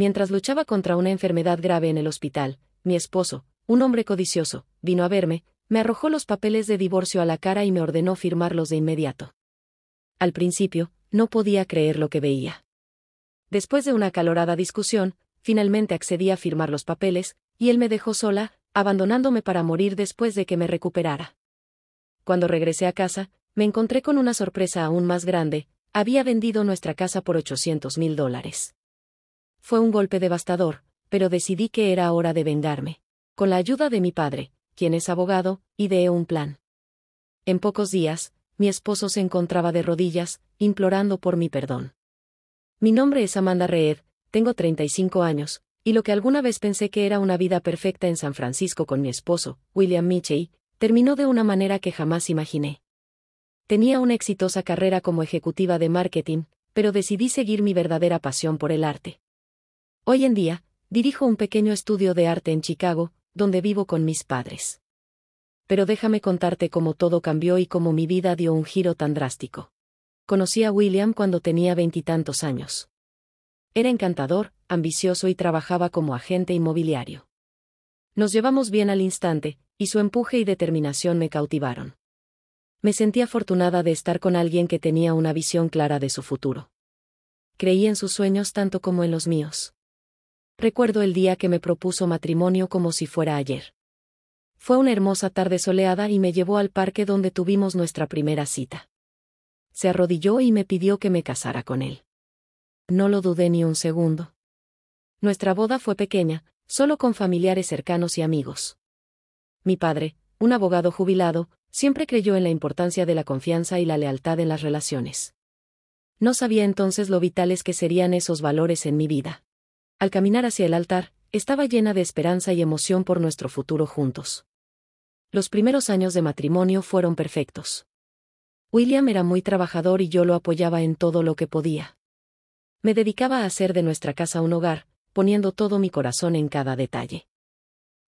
Mientras luchaba contra una enfermedad grave en el hospital, mi esposo, un hombre codicioso, vino a verme, me arrojó los papeles de divorcio a la cara y me ordenó firmarlos de inmediato. Al principio, no podía creer lo que veía. Después de una acalorada discusión, finalmente accedí a firmar los papeles, y él me dejó sola, abandonándome para morir después de que me recuperara. Cuando regresé a casa, me encontré con una sorpresa aún más grande: había vendido nuestra casa por $800,000. Fue un golpe devastador, pero decidí que era hora de vengarme. Con la ayuda de mi padre, quien es abogado, ideé un plan. En pocos días, mi esposo se encontraba de rodillas, implorando por mi perdón. Mi nombre es Amanda Reed, tengo 35 años, y lo que alguna vez pensé que era una vida perfecta en San Francisco con mi esposo, William Mitchell, terminó de una manera que jamás imaginé. Tenía una exitosa carrera como ejecutiva de marketing, pero decidí seguir mi verdadera pasión por el arte. Hoy en día, dirijo un pequeño estudio de arte en Chicago, donde vivo con mis padres. Pero déjame contarte cómo todo cambió y cómo mi vida dio un giro tan drástico. Conocí a William cuando tenía 20 años. Era encantador, ambicioso y trabajaba como agente inmobiliario. Nos llevamos bien al instante, y su empuje y determinación me cautivaron. Me sentí afortunada de estar con alguien que tenía una visión clara de su futuro. Creí en sus sueños tanto como en los míos. Recuerdo el día que me propuso matrimonio como si fuera ayer. Fue una hermosa tarde soleada y me llevó al parque donde tuvimos nuestra primera cita. Se arrodilló y me pidió que me casara con él. No lo dudé ni un segundo. Nuestra boda fue pequeña, solo con familiares cercanos y amigos. Mi padre, un abogado jubilado, siempre creyó en la importancia de la confianza y la lealtad en las relaciones. No sabía entonces lo vitales que serían esos valores en mi vida. Al caminar hacia el altar, estaba llena de esperanza y emoción por nuestro futuro juntos. Los primeros años de matrimonio fueron perfectos. William era muy trabajador y yo lo apoyaba en todo lo que podía. Me dedicaba a hacer de nuestra casa un hogar, poniendo todo mi corazón en cada detalle.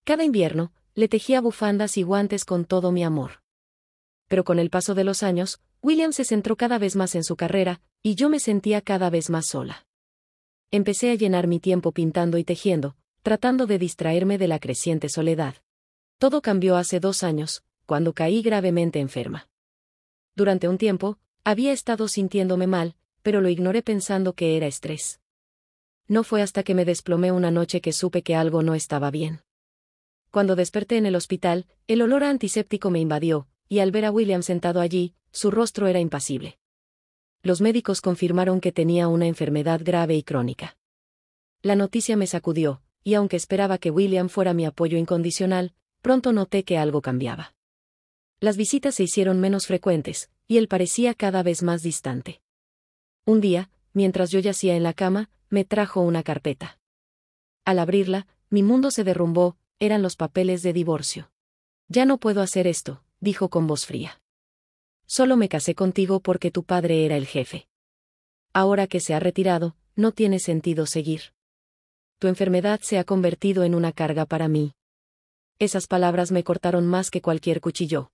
Cada invierno, le tejía bufandas y guantes con todo mi amor. Pero con el paso de los años, William se centró cada vez más en su carrera, y yo me sentía cada vez más sola. Empecé a llenar mi tiempo pintando y tejiendo, tratando de distraerme de la creciente soledad. Todo cambió hace 2 años, cuando caí gravemente enferma. Durante un tiempo, había estado sintiéndome mal, pero lo ignoré pensando que era estrés. No fue hasta que me desplomé una noche que supe que algo no estaba bien. Cuando desperté en el hospital, el olor a antiséptico me invadió, y al ver a William sentado allí, su rostro era impasible. Los médicos confirmaron que tenía una enfermedad grave y crónica. La noticia me sacudió, y aunque esperaba que William fuera mi apoyo incondicional, pronto noté que algo cambiaba. Las visitas se hicieron menos frecuentes, y él parecía cada vez más distante. Un día, mientras yo yacía en la cama, me trajo una carpeta. Al abrirla, mi mundo se derrumbó, eran los papeles de divorcio. Ya no puedo hacer esto, dijo con voz fría. Solo me casé contigo porque tu padre era el jefe. Ahora que se ha retirado, no tiene sentido seguir. Tu enfermedad se ha convertido en una carga para mí. Esas palabras me cortaron más que cualquier cuchillo.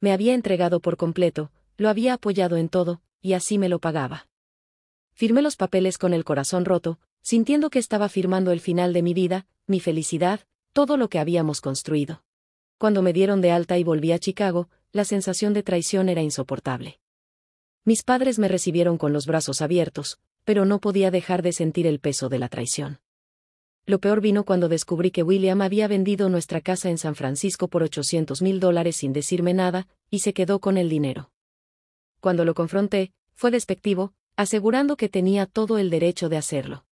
Me había entregado por completo, lo había apoyado en todo, y así me lo pagaba. Firmé los papeles con el corazón roto, sintiendo que estaba firmando el final de mi vida, mi felicidad, todo lo que habíamos construido. Cuando me dieron de alta y volví a Chicago, la sensación de traición era insoportable. Mis padres me recibieron con los brazos abiertos, pero no podía dejar de sentir el peso de la traición. Lo peor vino cuando descubrí que William había vendido nuestra casa en San Francisco por $800,000 sin decirme nada, y se quedó con el dinero. Cuando lo confronté, fue despectivo, asegurando que tenía todo el derecho de hacerlo.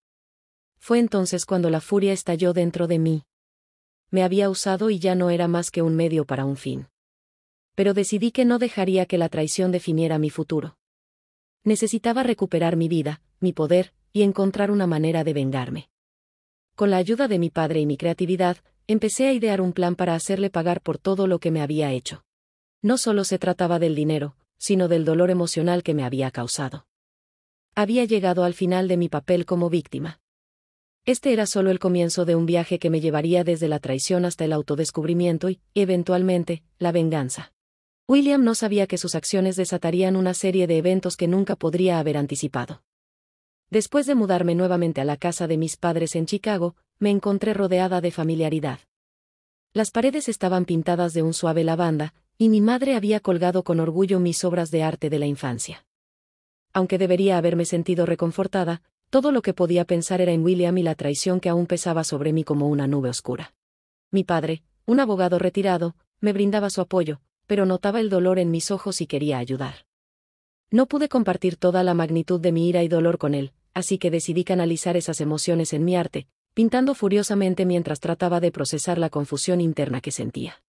Fue entonces cuando la furia estalló dentro de mí. Me había usado y ya no era más que un medio para un fin. Pero decidí que no dejaría que la traición definiera mi futuro. Necesitaba recuperar mi vida, mi poder, y encontrar una manera de vengarme. Con la ayuda de mi padre y mi creatividad, empecé a idear un plan para hacerle pagar por todo lo que me había hecho. No solo se trataba del dinero, sino del dolor emocional que me había causado. Había llegado al final de mi papel como víctima. Este era solo el comienzo de un viaje que me llevaría desde la traición hasta el autodescubrimiento y, eventualmente, la venganza. William no sabía que sus acciones desatarían una serie de eventos que nunca podría haber anticipado. Después de mudarme nuevamente a la casa de mis padres en Chicago, me encontré rodeada de familiaridad. Las paredes estaban pintadas de un suave lavanda, y mi madre había colgado con orgullo mis obras de arte de la infancia. Aunque debería haberme sentido reconfortada, todo lo que podía pensar era en William y la traición que aún pesaba sobre mí como una nube oscura. Mi padre, un abogado retirado, me brindaba su apoyo, pero notaba el dolor en mis ojos y quería ayudar. No pude compartir toda la magnitud de mi ira y dolor con él, así que decidí canalizar esas emociones en mi arte, pintando furiosamente mientras trataba de procesar la confusión interna que sentía.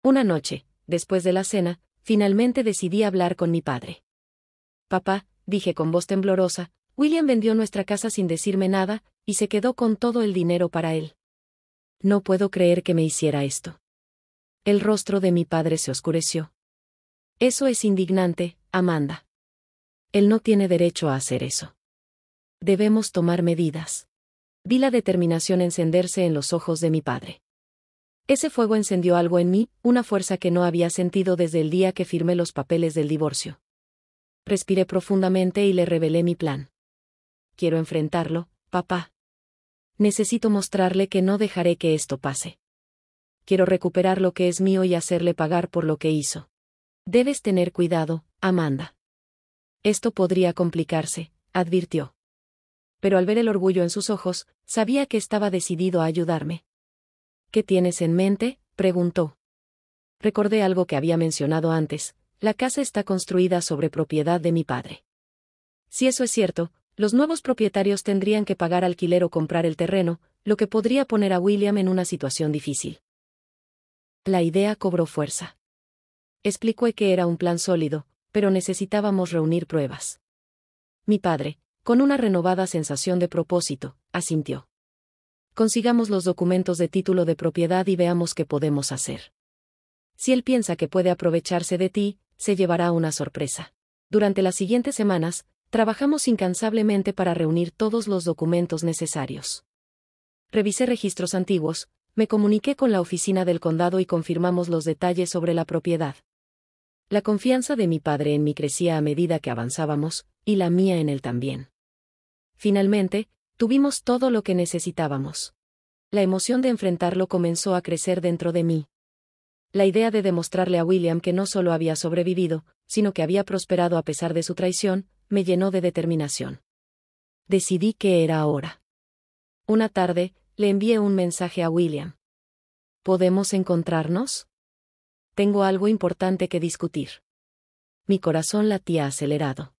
Una noche, después de la cena, finalmente decidí hablar con mi padre. Papá, dije con voz temblorosa, William vendió nuestra casa sin decirme nada, y se quedó con todo el dinero para él. No puedo creer que me hiciera esto. El rostro de mi padre se oscureció. Eso es indignante, Amanda. Él no tiene derecho a hacer eso. Debemos tomar medidas. Vi la determinación encenderse en los ojos de mi padre. Ese fuego encendió algo en mí, una fuerza que no había sentido desde el día que firmé los papeles del divorcio. Respiré profundamente y le revelé mi plan. Quiero enfrentarlo, papá. Necesito mostrarle que no dejaré que esto pase. Quiero recuperar lo que es mío y hacerle pagar por lo que hizo. Debes tener cuidado, Amanda. Esto podría complicarse, advirtió. Pero al ver el orgullo en sus ojos, sabía que estaba decidido a ayudarme. ¿Qué tienes en mente?, preguntó. Recordé algo que había mencionado antes: la casa está construida sobre propiedad de mi padre. Si eso es cierto, los nuevos propietarios tendrían que pagar alquiler o comprar el terreno, lo que podría poner a William en una situación difícil. La idea cobró fuerza. Explicó que era un plan sólido, pero necesitábamos reunir pruebas. Mi padre, con una renovada sensación de propósito, asintió. Consigamos los documentos de título de propiedad y veamos qué podemos hacer. Si él piensa que puede aprovecharse de ti, se llevará una sorpresa. Durante las siguientes semanas, trabajamos incansablemente para reunir todos los documentos necesarios. Revisé registros antiguos, me comuniqué con la oficina del condado y confirmamos los detalles sobre la propiedad. La confianza de mi padre en mí crecía a medida que avanzábamos, y la mía en él también. Finalmente, tuvimos todo lo que necesitábamos. La emoción de enfrentarlo comenzó a crecer dentro de mí. La idea de demostrarle a William que no solo había sobrevivido, sino que había prosperado a pesar de su traición, me llenó de determinación. Decidí que era ahora. Una tarde, le envié un mensaje a William. ¿Podemos encontrarnos? Tengo algo importante que discutir. Mi corazón latía acelerado.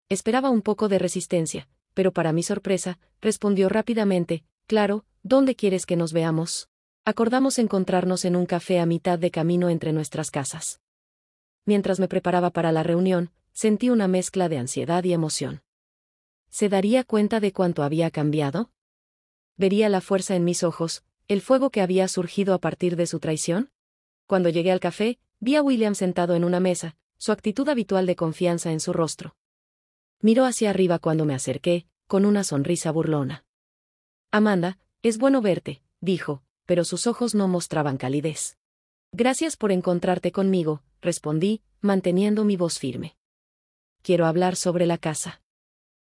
Esperaba un poco de resistencia, pero para mi sorpresa, respondió rápidamente: claro, ¿dónde quieres que nos veamos? Acordamos encontrarnos en un café a mitad de camino entre nuestras casas. Mientras me preparaba para la reunión, sentí una mezcla de ansiedad y emoción. ¿Se daría cuenta de cuánto había cambiado? ¿Vería la fuerza en mis ojos, el fuego que había surgido a partir de su traición? Cuando llegué al café, vi a William sentado en una mesa, su actitud habitual de confianza en su rostro. Miró hacia arriba cuando me acerqué, con una sonrisa burlona. Amanda, es bueno verte, dijo, pero sus ojos no mostraban calidez. Gracias por encontrarte conmigo, respondí, manteniendo mi voz firme. Quiero hablar sobre la casa.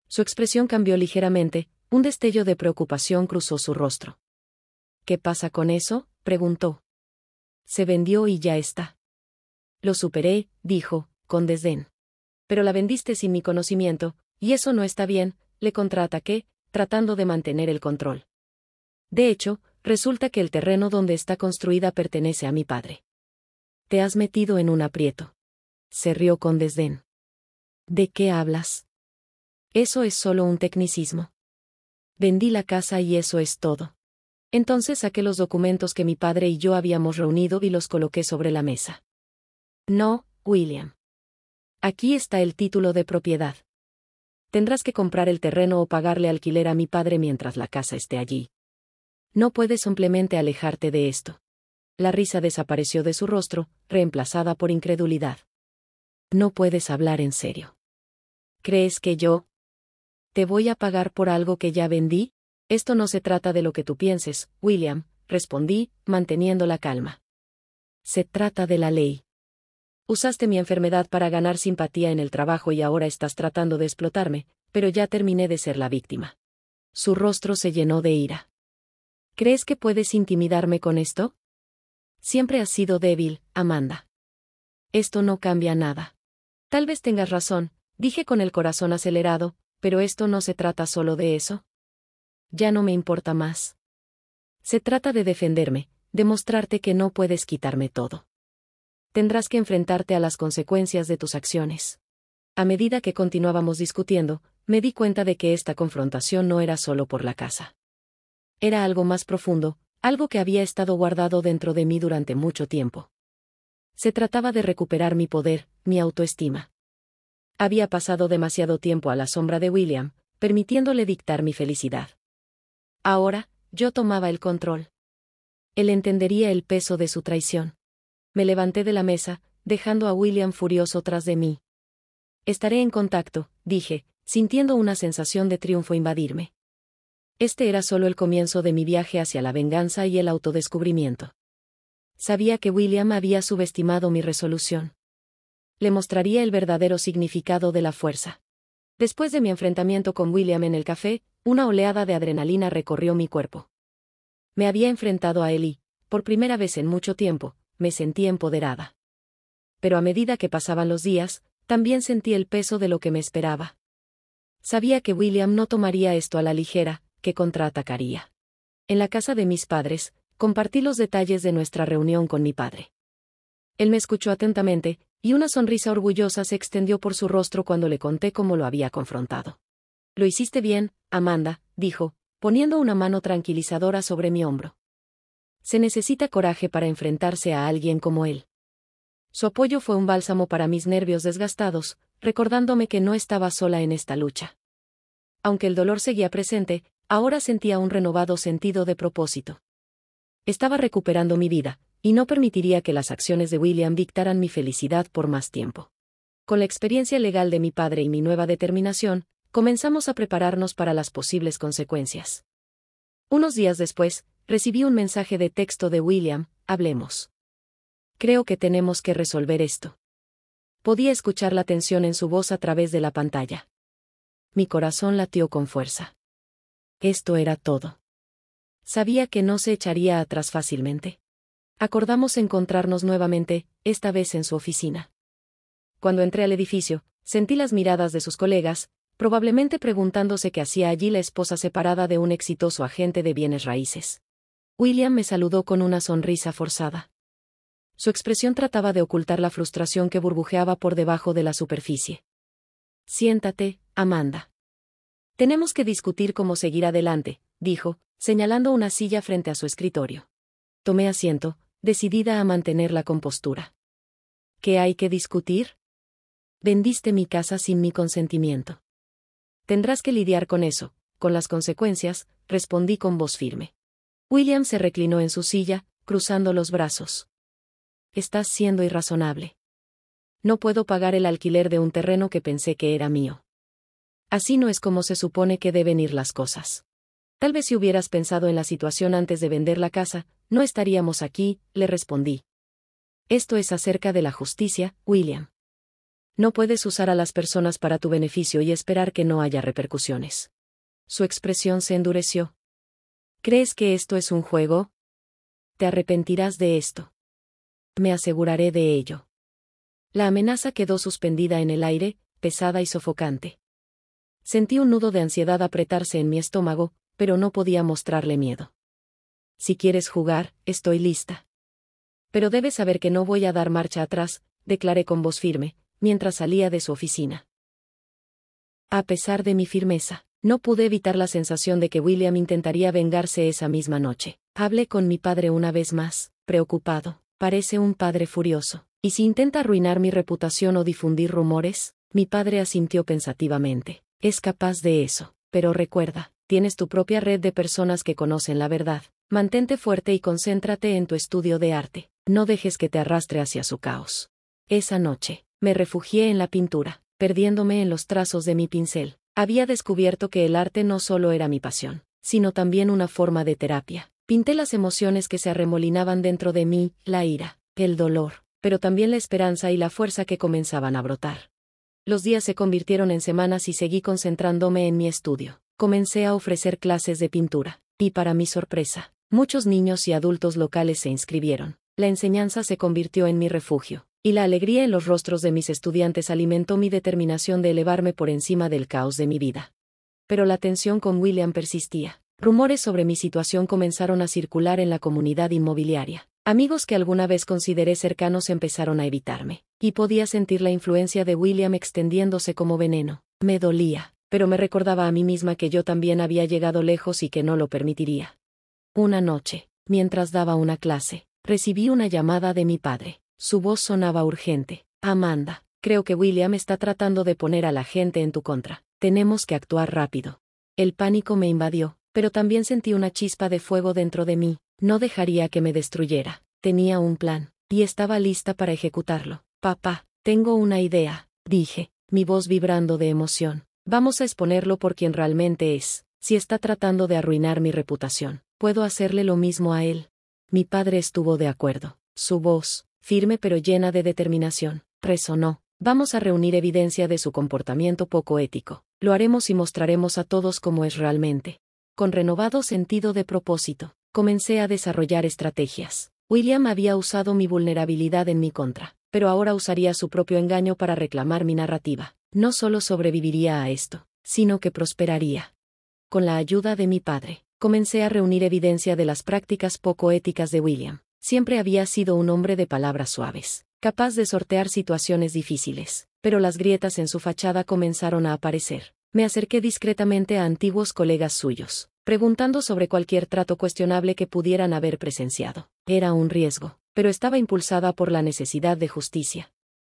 Su expresión cambió ligeramente, un destello de preocupación cruzó su rostro. ¿Qué pasa con eso?, preguntó. Se vendió y ya está. Lo superé, dijo, con desdén. Pero la vendiste sin mi conocimiento, y eso no está bien, le contraataqué, tratando de mantener el control. De hecho, resulta que el terreno donde está construida pertenece a mi padre. Te has metido en un aprieto. Se rió con desdén. ¿De qué hablas? Eso es solo un tecnicismo. Vendí la casa y eso es todo. Entonces saqué los documentos que mi padre y yo habíamos reunido y los coloqué sobre la mesa. No, William. Aquí está el título de propiedad. Tendrás que comprar el terreno o pagarle alquiler a mi padre mientras la casa esté allí. No puedes simplemente alejarte de esto. La risa desapareció de su rostro, reemplazada por incredulidad. No puedes hablar en serio. ¿Crees que yo te voy a pagar por algo que ya vendí? Esto no se trata de lo que tú pienses, William, respondí, manteniendo la calma. Se trata de la ley. Usaste mi enfermedad para ganar simpatía en el trabajo y ahora estás tratando de explotarme, pero ya terminé de ser la víctima. Su rostro se llenó de ira. ¿Crees que puedes intimidarme con esto? Siempre has sido débil, Amanda. Esto no cambia nada. Tal vez tengas razón, dije con el corazón acelerado, pero esto no se trata solo de eso. Ya no me importa más. Se trata de defenderme, demostrarte que no puedes quitarme todo. Tendrás que enfrentarte a las consecuencias de tus acciones. A medida que continuábamos discutiendo, me di cuenta de que esta confrontación no era solo por la casa. Era algo más profundo, algo que había estado guardado dentro de mí durante mucho tiempo. Se trataba de recuperar mi poder, mi autoestima. Había pasado demasiado tiempo a la sombra de William, permitiéndole dictar mi felicidad. Ahora, yo tomaba el control. Él entendería el peso de su traición. Me levanté de la mesa, dejando a William furioso tras de mí. Estaré en contacto, dije, sintiendo una sensación de triunfo invadirme. Este era solo el comienzo de mi viaje hacia la venganza y el autodescubrimiento. Sabía que William había subestimado mi resolución. Le mostraría el verdadero significado de la fuerza. Después de mi enfrentamiento con William en el café, una oleada de adrenalina recorrió mi cuerpo. Me había enfrentado a él y, por primera vez en mucho tiempo, me sentí empoderada. Pero a medida que pasaban los días, también sentí el peso de lo que me esperaba. Sabía que William no tomaría esto a la ligera, que contraatacaría. En la casa de mis padres, compartí los detalles de nuestra reunión con mi padre. Él me escuchó atentamente, y una sonrisa orgullosa se extendió por su rostro cuando le conté cómo lo había confrontado. Lo hiciste bien, Amanda, dijo, poniendo una mano tranquilizadora sobre mi hombro. Se necesita coraje para enfrentarse a alguien como él. Su apoyo fue un bálsamo para mis nervios desgastados, recordándome que no estaba sola en esta lucha. Aunque el dolor seguía presente, ahora sentía un renovado sentido de propósito. Estaba recuperando mi vida, y no permitiría que las acciones de William dictaran mi felicidad por más tiempo. Con la experiencia legal de mi padre y mi nueva determinación, comenzamos a prepararnos para las posibles consecuencias. Unos días después, recibí un mensaje de texto de William: hablemos. Creo que tenemos que resolver esto. Podía escuchar la tensión en su voz a través de la pantalla. Mi corazón latió con fuerza. Esto era todo. Sabía que no se echaría atrás fácilmente. Acordamos encontrarnos nuevamente, esta vez en su oficina. Cuando entré al edificio, sentí las miradas de sus colegas, probablemente preguntándose qué hacía allí la esposa separada de un exitoso agente de bienes raíces. William me saludó con una sonrisa forzada. Su expresión trataba de ocultar la frustración que burbujeaba por debajo de la superficie. Siéntate, Amanda. Tenemos que discutir cómo seguir adelante, dijo, señalando una silla frente a su escritorio. Tomé asiento, decidida a mantener la compostura. ¿Qué hay que discutir? Vendiste mi casa sin mi consentimiento. Tendrás que lidiar con eso, con las consecuencias, respondí con voz firme. William se reclinó en su silla, cruzando los brazos. Estás siendo irrazonable. No puedo pagar el alquiler de un terreno que pensé que era mío. Así no es como se supone que deben ir las cosas. Tal vez si hubieras pensado en la situación antes de vender la casa, no estaríamos aquí, le respondí. Esto es acerca de la justicia, William. No puedes usar a las personas para tu beneficio y esperar que no haya repercusiones. Su expresión se endureció. ¿Crees que esto es un juego? Te arrepentirás de esto. Me aseguraré de ello. La amenaza quedó suspendida en el aire, pesada y sofocante. Sentí un nudo de ansiedad apretarse en mi estómago, pero no podía mostrarle miedo. Si quieres jugar, estoy lista. Pero debes saber que no voy a dar marcha atrás, declaré con voz firme, mientras salía de su oficina. A pesar de mi firmeza, no pude evitar la sensación de que William intentaría vengarse esa misma noche. Hablé con mi padre una vez más, preocupado. Parece un padre furioso. ¿Y si intenta arruinar mi reputación o difundir rumores? Mi padre asintió pensativamente. Es capaz de eso, pero recuerda, tienes tu propia red de personas que conocen la verdad. Mantente fuerte y concéntrate en tu estudio de arte. No dejes que te arrastre hacia su caos. Esa noche, me refugié en la pintura, perdiéndome en los trazos de mi pincel. Había descubierto que el arte no solo era mi pasión, sino también una forma de terapia. Pinté las emociones que se arremolinaban dentro de mí, la ira, el dolor, pero también la esperanza y la fuerza que comenzaban a brotar. Los días se convirtieron en semanas y seguí concentrándome en mi estudio. Comencé a ofrecer clases de pintura, y para mi sorpresa, muchos niños y adultos locales se inscribieron. La enseñanza se convirtió en mi refugio, y la alegría en los rostros de mis estudiantes alimentó mi determinación de elevarme por encima del caos de mi vida. Pero la tensión con William persistía. Rumores sobre mi situación comenzaron a circular en la comunidad inmobiliaria. Amigos que alguna vez consideré cercanos empezaron a evitarme, y podía sentir la influencia de William extendiéndose como veneno. Me dolía, pero me recordaba a mí misma que yo también había llegado lejos y que no lo permitiría. Una noche, mientras daba una clase, recibí una llamada de mi padre. Su voz sonaba urgente. Amanda, creo que William está tratando de poner a la gente en tu contra. Tenemos que actuar rápido. El pánico me invadió, pero también sentí una chispa de fuego dentro de mí. No dejaría que me destruyera. Tenía un plan, y estaba lista para ejecutarlo. Papá, tengo una idea, dije, mi voz vibrando de emoción. Vamos a exponerlo por quien realmente es. Si está tratando de arruinar mi reputación, puedo hacerle lo mismo a él. Mi padre estuvo de acuerdo. Su voz, firme pero llena de determinación, resonó. Vamos a reunir evidencia de su comportamiento poco ético. Lo haremos y mostraremos a todos cómo es realmente. Con renovado sentido de propósito, comencé a desarrollar estrategias. William había usado mi vulnerabilidad en mi contra, pero ahora usaría su propio engaño para reclamar mi narrativa. No solo sobreviviría a esto, sino que prosperaría. Con la ayuda de mi padre, comencé a reunir evidencia de las prácticas poco éticas de William. Siempre había sido un hombre de palabras suaves, capaz de sortear situaciones difíciles, pero las grietas en su fachada comenzaron a aparecer. Me acerqué discretamente a antiguos colegas suyos, preguntando sobre cualquier trato cuestionable que pudieran haber presenciado. Era un riesgo, pero estaba impulsada por la necesidad de justicia.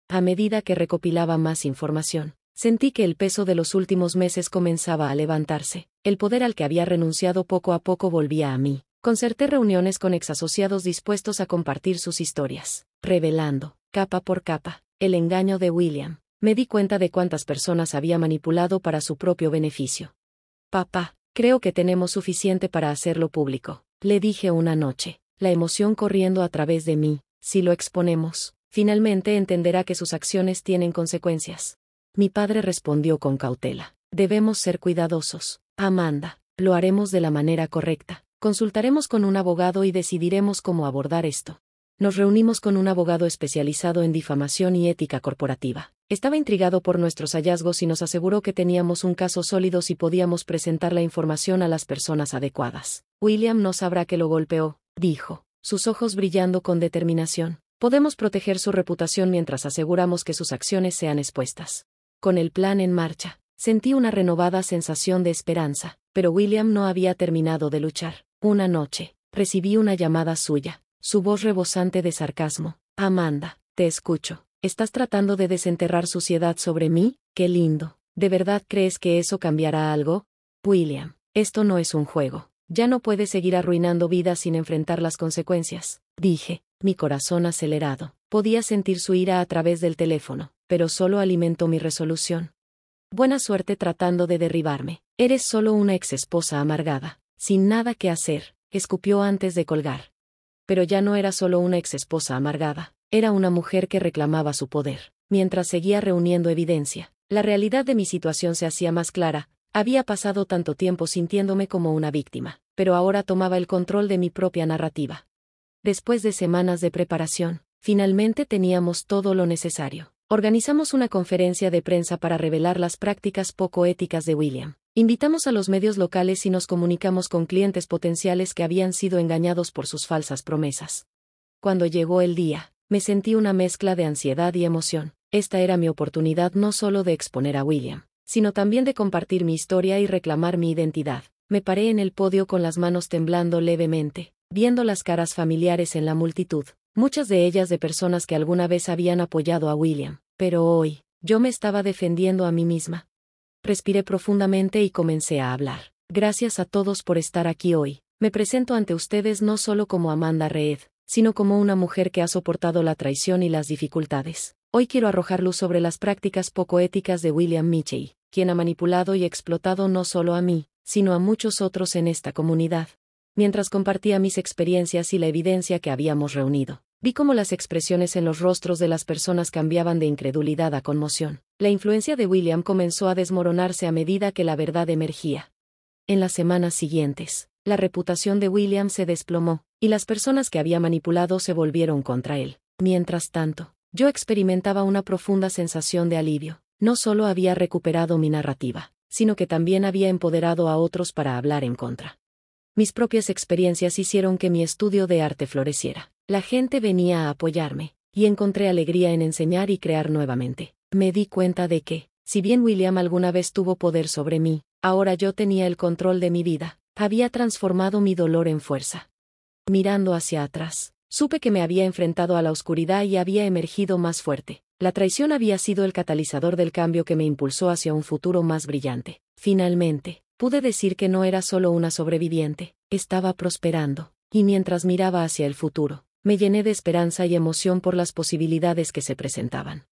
A medida que recopilaba más información, sentí que el peso de los últimos meses comenzaba a levantarse. El poder al que había renunciado poco a poco volvía a mí. Concerté reuniones con exasociados dispuestos a compartir sus historias, revelando, capa por capa, el engaño de William. Me di cuenta de cuántas personas había manipulado para su propio beneficio. Papá, creo que tenemos suficiente para hacerlo público, le dije una noche, la emoción corriendo a través de mí. Si lo exponemos, finalmente entenderá que sus acciones tienen consecuencias. Mi padre respondió con cautela. Debemos ser cuidadosos, Amanda. Lo haremos de la manera correcta. Consultaremos con un abogado y decidiremos cómo abordar esto. Nos reunimos con un abogado especializado en difamación y ética corporativa. Estaba intrigado por nuestros hallazgos y nos aseguró que teníamos un caso sólido si podíamos presentar la información a las personas adecuadas. William no sabrá que lo golpeó, dijo, sus ojos brillando con determinación. Podemos proteger su reputación mientras aseguramos que sus acciones sean expuestas. Con el plan en marcha, sentí una renovada sensación de esperanza, pero William no había terminado de luchar. Una noche, recibí una llamada suya, su voz rebosante de sarcasmo. Amanda, te escucho. ¿Estás tratando de desenterrar suciedad sobre mí? ¡Qué lindo! ¿De verdad crees que eso cambiará algo? William, esto no es un juego. Ya no puedes seguir arruinando vidas sin enfrentar las consecuencias, dije, mi corazón acelerado. Podía sentir su ira a través del teléfono, pero solo alimentó mi resolución. Buena suerte tratando de derribarme. Eres solo una exesposa amargada, sin nada que hacer, escupió antes de colgar. Pero ya no era solo una exesposa amargada, era una mujer que reclamaba su poder. Mientras seguía reuniendo evidencia, la realidad de mi situación se hacía más clara. Había pasado tanto tiempo sintiéndome como una víctima, pero ahora tomaba el control de mi propia narrativa. Después de semanas de preparación, finalmente teníamos todo lo necesario. Organizamos una conferencia de prensa para revelar las prácticas poco éticas de William. Invitamos a los medios locales y nos comunicamos con clientes potenciales que habían sido engañados por sus falsas promesas. Cuando llegó el día, me sentí una mezcla de ansiedad y emoción. Esta era mi oportunidad no solo de exponer a William, sino también de compartir mi historia y reclamar mi identidad. Me paré en el podio con las manos temblando levemente, viendo las caras familiares en la multitud, muchas de ellas de personas que alguna vez habían apoyado a William, pero hoy, yo me estaba defendiendo a mí misma. Respiré profundamente y comencé a hablar. Gracias a todos por estar aquí hoy. Me presento ante ustedes no solo como Amanda Reed, sino como una mujer que ha soportado la traición y las dificultades. Hoy quiero arrojar luz sobre las prácticas poco éticas de William Mitchell, quien ha manipulado y explotado no solo a mí, sino a muchos otros en esta comunidad. Mientras compartía mis experiencias y la evidencia que habíamos reunido, vi cómo las expresiones en los rostros de las personas cambiaban de incredulidad a conmoción. La influencia de William comenzó a desmoronarse a medida que la verdad emergía. En las semanas siguientes, la reputación de William se desplomó, y las personas que había manipulado se volvieron contra él. Mientras tanto, yo experimentaba una profunda sensación de alivio. No solo había recuperado mi narrativa, sino que también había empoderado a otros para hablar en contra. Mis propias experiencias hicieron que mi estudio de arte floreciera. La gente venía a apoyarme, y encontré alegría en enseñar y crear nuevamente. Me di cuenta de que, si bien William alguna vez tuvo poder sobre mí, ahora yo tenía el control de mi vida. Había transformado mi dolor en fuerza. Mirando hacia atrás, supe que me había enfrentado a la oscuridad y había emergido más fuerte. La traición había sido el catalizador del cambio que me impulsó hacia un futuro más brillante. Finalmente, pude decir que no era solo una sobreviviente, estaba prosperando, y mientras miraba hacia el futuro, me llené de esperanza y emoción por las posibilidades que se presentaban.